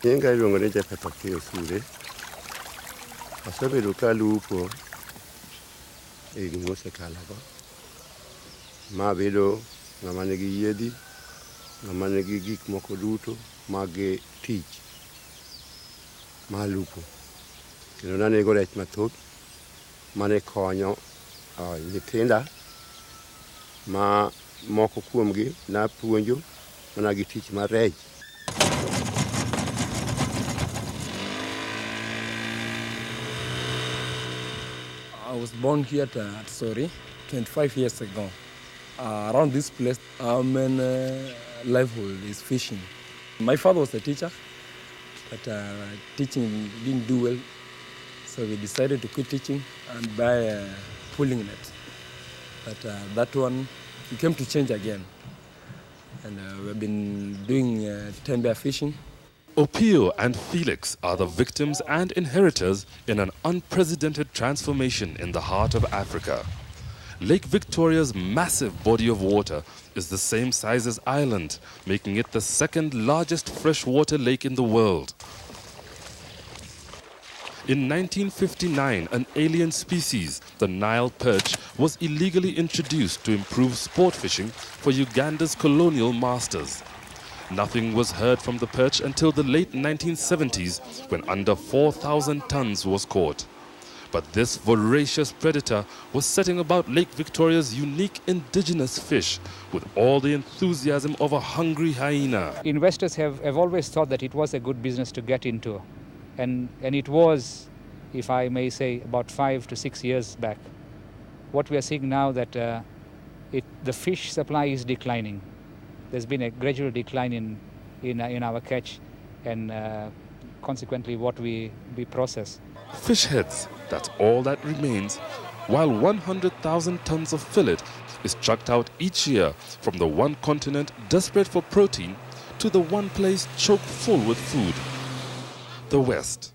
Yenga ilongo ne jefe pakio sure. Asobe luka lupo. Egi mose kalaba. Ma bedo ngamane gi yedi, ngamane gi gik moko duto mage tich. Ma lupo. Kendo nane go rech mathoth mane konyo nyithinda ma moko kuomgi na puonjo mana gi tich mar rech. I was born here at Sori 25 years ago. Around this place, our main livelihood is fishing. My father was a teacher, but teaching didn't do well, so we decided to quit teaching and buy a pulling net. But that one came to change again, and we've been doing timber fishing. Opio and Felix are the victims and inheritors in an unprecedented transformation in the heart of Africa. Lake Victoria's massive body of water is the same size as Ireland, making it the second largest freshwater lake in the world. In 1959, an alien species, the Nile perch, was illegally introduced to improve sport fishing for Uganda's colonial masters. Nothing was heard from the perch until the late 1970s, when under 4,000 tons was caught. But this voracious predator was setting about Lake Victoria's unique indigenous fish with all the enthusiasm of a hungry hyena. Investors have always thought that it was a good business to get into. And it was, if I may say, about 5 to 6 years back. What we are seeing now that the fish supply is declining. There's been a gradual decline in our catch and consequently what we process. Fish heads, that's all that remains, while 100,000 tons of fillet is chucked out each year from the one continent desperate for protein to the one place chock full with food, the West.